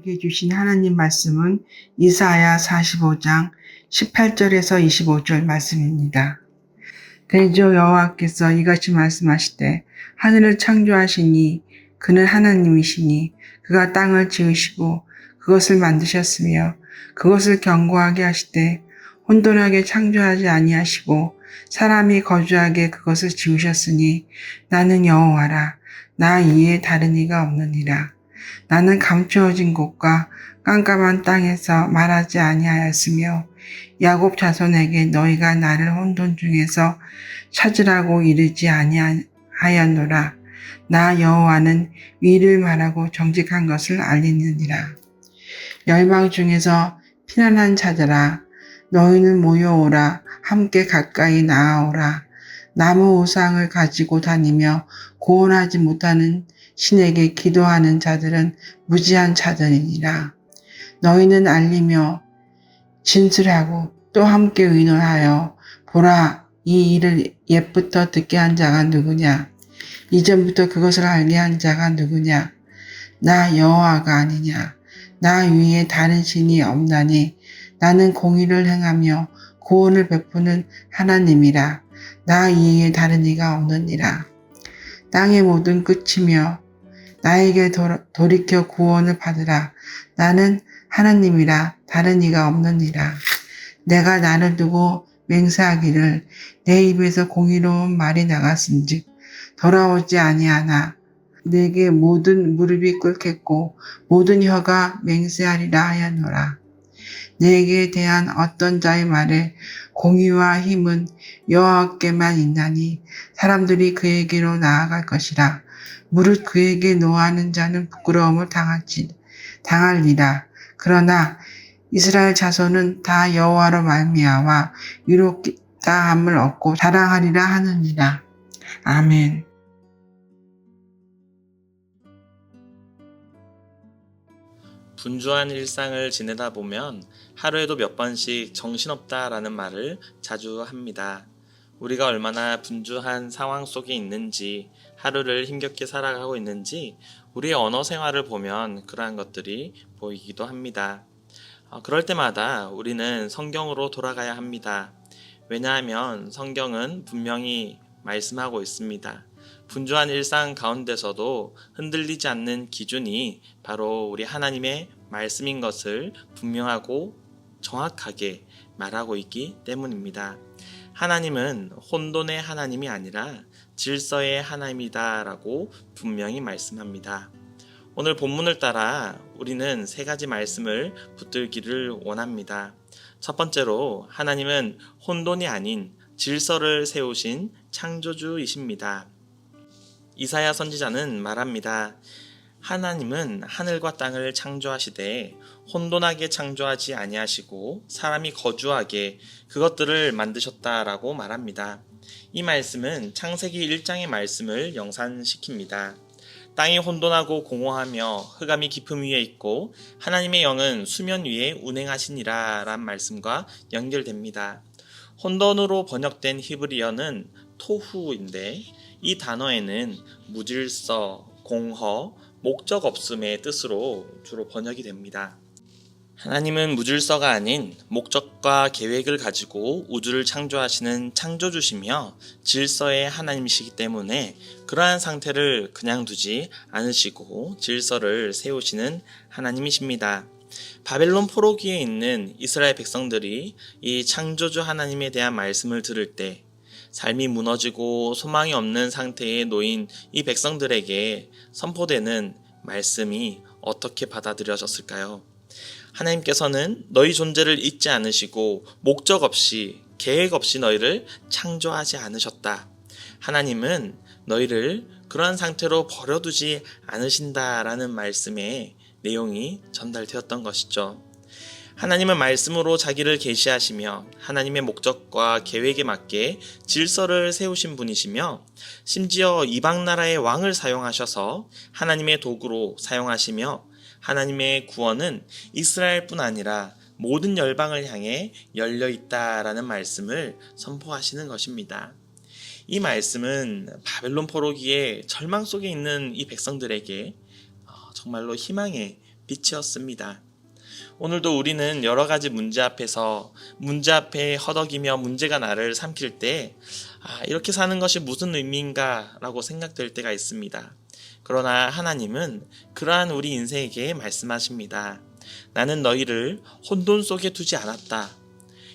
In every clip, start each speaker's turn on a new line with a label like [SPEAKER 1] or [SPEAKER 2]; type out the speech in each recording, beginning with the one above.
[SPEAKER 1] 우리에게 주신 하나님 말씀은 이사야 45장 18절에서 25절 말씀입니다. 대저 여호와께서 이같이 말씀하시되 하늘을 창조하시니 그는 하나님이시니 그가 땅을 지으시고 그것을 만드셨으며 그것을 견고하게 하시되 혼돈하게 창조하지 아니하시고 사람이 거주하게 그것을 지으셨으니 나는 여호와라. 나 이에 다른 이가 없느니라. 나는 감추어진 곳과 깜깜한 땅에서 말하지 아니하였으며 야곱 자손에게 너희가 나를 혼돈 중에서 찾으라고 이르지 아니하였노라. 나 여호와는 위를 말하고 정직한 것을 알리느니라. 열방 중에서 피난한 자들아 너희는 모여오라. 함께 가까이 나아오라. 나무 우상을 가지고 다니며 구원하지 못하는 신에게 기도하는 자들은 무지한 자들이니라. 너희는 알리며 진술하고 또 함께 의논하여 보라, 이 일을 옛부터 듣게 한 자가 누구냐? 이전부터 그것을 알게 한 자가 누구냐? 나 여호와가 아니냐? 나 위에 다른 신이 없나니 나는 공의를 행하며 구원을 베푸는 하나님이라. 나 이에 다른 이가 없느니라. 땅의 모든 끝이며 나에게 돌이켜 구원을 받으라. 나는 하나님이라. 다른 이가 없느니라. 내가 나를 두고 맹세하기를 내 입에서 공의로운 말이 나갔은즉 돌아오지 아니하나 내게 모든 무릎이 꿇겠고 모든 혀가 맹세하리라 하였노라. 내게 대한 어떤 자의 말에 공의와 힘은 여호와께만 있나니 사람들이 그에게로 나아갈 것이라. 무릇 그에게 노하는 자는 부끄러움을 당하리라. 그러나 이스라엘 자손은 다 여호와로 말미암아 위로다함을 얻고 자랑하리라 하느니라. 아멘.
[SPEAKER 2] 분주한 일상을 지내다 보면 하루에도 몇 번씩 정신없다라는 말을 자주 합니다. 우리가 얼마나 분주한 상황 속에 있는지, 하루를 힘겹게 살아가고 있는지 우리의 언어 생활을 보면 그러한 것들이 보이기도 합니다. 그럴 때마다 우리는 성경으로 돌아가야 합니다. 왜냐하면 성경은 분명히 말씀하고 있습니다. 분주한 일상 가운데서도 흔들리지 않는 기준이 바로 우리 하나님의 말씀인 것을 분명하고 정확하게 말하고 있기 때문입니다. 하나님은 혼돈의 하나님이 아니라 질서의 하나님이다 라고 분명히 말씀합니다. 오늘 본문을 따라 우리는 세 가지 말씀을 붙들기를 원합니다. 첫 번째로 하나님은 혼돈이 아닌 질서를 세우신 창조주이십니다. 이사야 선지자는 말합니다. 하나님은 하늘과 땅을 창조하시되 혼돈하게 창조하지 아니하시고 사람이 거주하게 그것들을 만드셨다라고 말합니다. 이 말씀은 창세기 1장의 말씀을 영산시킵니다. 땅이 혼돈하고 공허하며 흑암이 깊음 위에 있고 하나님의 영은 수면 위에 운행하시니라 란 말씀과 연결됩니다. 혼돈으로 번역된 히브리어는 토후인데 이 단어에는 무질서, 공허, 목적 없음의 뜻으로 주로 번역이 됩니다. 하나님은 무질서가 아닌 목적과 계획을 가지고 우주를 창조하시는 창조주시며 질서의 하나님이시기 때문에 그러한 상태를 그냥 두지 않으시고 질서를 세우시는 하나님이십니다. 바벨론 포로기에 있는 이스라엘 백성들이 이 창조주 하나님에 대한 말씀을 들을 때 삶이 무너지고 소망이 없는 상태에 놓인 이 백성들에게 선포되는 말씀이 어떻게 받아들여졌을까요? 하나님께서는 너희 존재를 잊지 않으시고 목적 없이 계획 없이 너희를 창조하지 않으셨다. 하나님은 너희를 그러한 상태로 버려두지 않으신다라는 말씀의 내용이 전달되었던 것이죠. 하나님은 말씀으로 자기를 계시하시며 하나님의 목적과 계획에 맞게 질서를 세우신 분이시며 심지어 이방 나라의 왕을 사용하셔서 하나님의 도구로 사용하시며 하나님의 구원은 이스라엘뿐 아니라 모든 열방을 향해 열려있다라는 말씀을 선포하시는 것입니다. 이 말씀은 바벨론 포로기에 절망 속에 있는 이 백성들에게 정말로 희망의 빛이었습니다. 오늘도 우리는 여러 가지 문제 앞에 허덕이며 문제가 나를 삼킬 때 이렇게 사는 것이 무슨 의미인가 라고 생각될 때가 있습니다. 그러나 하나님은 그러한 우리 인생에게 말씀하십니다. 나는 너희를 혼돈 속에 두지 않았다.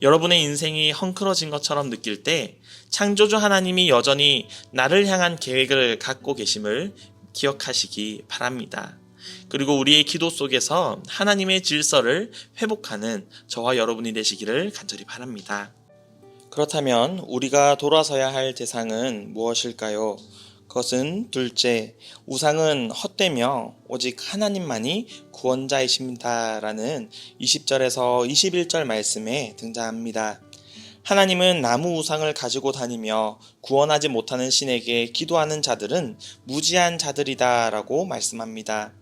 [SPEAKER 2] 여러분의 인생이 헝클어진 것처럼 느낄 때 창조주 하나님이 여전히 나를 향한 계획을 갖고 계심을 기억하시기 바랍니다. 그리고 우리의 기도 속에서 하나님의 질서를 회복하는 저와 여러분이 되시기를 간절히 바랍니다. 그렇다면 우리가 돌아서야 할 대상은 무엇일까요? 그것은 둘째, 우상은 헛되며 오직 하나님만이 구원자이십니다. 라는 20절에서 21절 말씀에 등장합니다. 하나님은 나무 우상을 가지고 다니며 구원하지 못하는 신에게 기도하는 자들은 무지한 자들이다 라고 말씀합니다.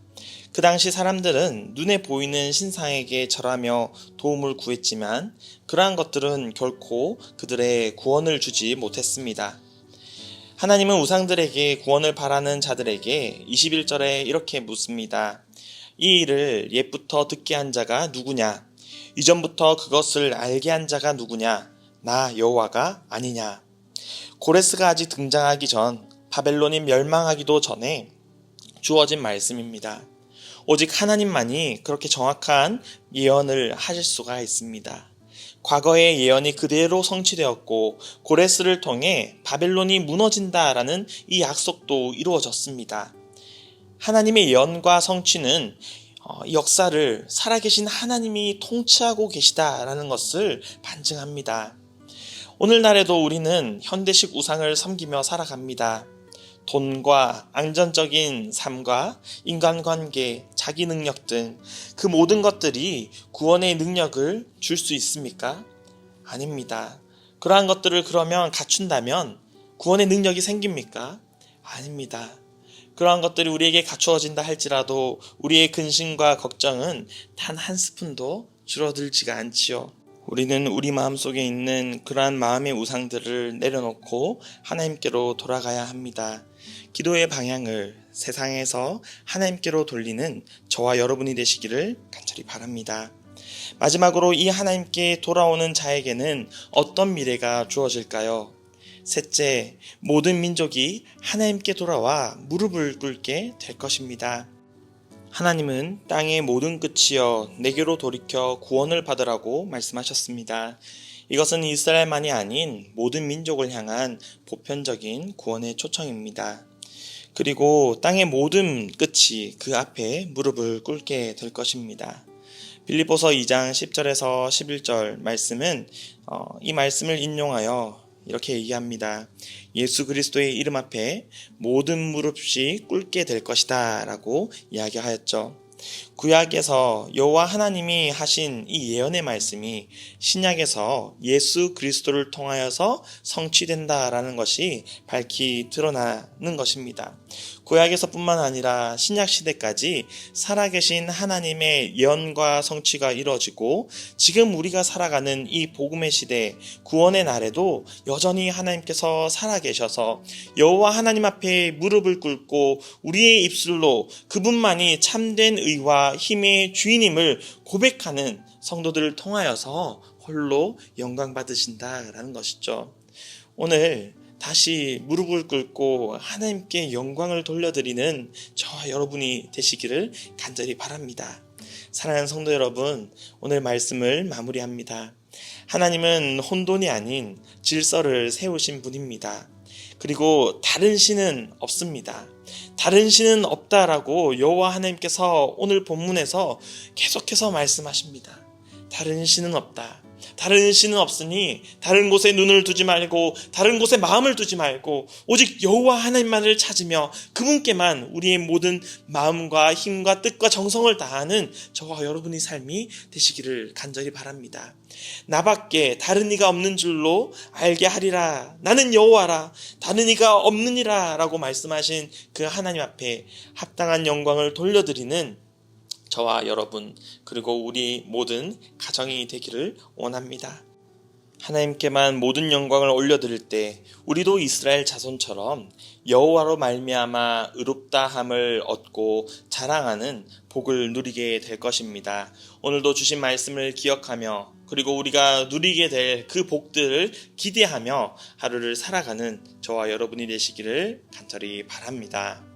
[SPEAKER 2] 그 당시 사람들은 눈에 보이는 신상에게 절하며 도움을 구했지만 그러한 것들은 결코 그들의 구원을 주지 못했습니다. 하나님은 우상들에게 구원을 바라는 자들에게 21절에 이렇게 묻습니다. 이 일을 옛부터 듣게 한 자가 누구냐? 이전부터 그것을 알게 한 자가 누구냐? 나 여호와가 아니냐? 고레스가 아직 등장하기 전, 바벨론이 멸망하기도 전에 주어진 말씀입니다. 오직 하나님만이 그렇게 정확한 예언을 하실 수가 있습니다. 과거의 예언이 그대로 성취되었고 고레스를 통해 바벨론이 무너진다라는 이 약속도 이루어졌습니다. 하나님의 예언과 성취는 역사를 살아계신 하나님이 통치하고 계시다라는 것을 반증합니다. 오늘날에도 우리는 현대식 우상을 섬기며 살아갑니다. 돈과 안전적인 삶과 인간관계, 자기 능력 등 그 모든 것들이 구원의 능력을 줄 수 있습니까? 아닙니다. 그러한 것들을 그러면 갖춘다면 구원의 능력이 생깁니까? 아닙니다. 그러한 것들이 우리에게 갖추어진다 할지라도 우리의 근심과 걱정은 단 한 스푼도 줄어들지가 않지요. 우리는 우리 마음속에 있는 그러한 마음의 우상들을 내려놓고 하나님께로 돌아가야 합니다. 기도의 방향을 세상에서 하나님께로 돌리는 저와 여러분이 되시기를 간절히 바랍니다. 마지막으로 이 하나님께 돌아오는 자에게는 어떤 미래가 주어질까요? 셋째, 모든 민족이 하나님께 돌아와 무릎을 꿇게 될 것입니다. 하나님은 땅의 모든 끝이여 내게로 돌이켜 구원을 받으라고 말씀하셨습니다. 이것은 이스라엘만이 아닌 모든 민족을 향한 보편적인 구원의 초청입니다. 그리고 땅의 모든 끝이 그 앞에 무릎을 꿇게 될 것입니다. 빌립보서 2장 10절에서 11절 말씀은 이 말씀을 인용하여 이렇게 얘기합니다. 예수 그리스도의 이름 앞에 모든 무릎이 꿇게 될 것이다 라고 이야기하였죠. 구약에서 여호와 하나님이 하신 이 예언의 말씀이 신약에서 예수 그리스도를 통하여서 성취된다라는 것이 밝히 드러나는 것입니다. 구약에서뿐만 아니라 신약 시대까지 살아계신 하나님의 예언과 성취가 이루어지고 지금 우리가 살아가는 이 복음의 시대, 구원의 날에도 여전히 하나님께서 살아계셔서 여호와 하나님 앞에 무릎을 꿇고 우리의 입술로 그분만이 참된 의와 힘의 주인임을 고백하는 성도들을 통하여서 홀로 영광 받으신다라는 것이죠. 오늘 다시 무릎을 꿇고 하나님께 영광을 돌려드리는 저와 여러분이 되시기를 간절히 바랍니다. 사랑하는 성도 여러분, 오늘 말씀을 마무리합니다. 하나님은 혼돈이 아닌 질서를 세우신 분입니다. 그리고 다른 신은 없습니다. 다른 신은 없다라고 여호와 하나님께서 오늘 본문에서 계속해서 말씀하십니다. 다른 신은 없다. 다른 신은 없으니 다른 곳에 눈을 두지 말고 다른 곳에 마음을 두지 말고 오직 여호와 하나님만을 찾으며 그분께만 우리의 모든 마음과 힘과 뜻과 정성을 다하는 저와 여러분의 삶이 되시기를 간절히 바랍니다. 나밖에 다른 이가 없는 줄로 알게 하리라. 나는 여호와라. 다른 이가 없느니라 라고 말씀하신 그 하나님 앞에 합당한 영광을 돌려드리는 저와 여러분 그리고 우리 모든 가정이 되기를 원합니다. 하나님께만 모든 영광을 올려드릴 때 우리도 이스라엘 자손처럼 여호와로 말미암아 의롭다함을 얻고 자랑하는 복을 누리게 될 것입니다. 오늘도 주신 말씀을 기억하며 그리고 우리가 누리게 될 그 복들을 기대하며 하루를 살아가는 저와 여러분이 되시기를 간절히 바랍니다.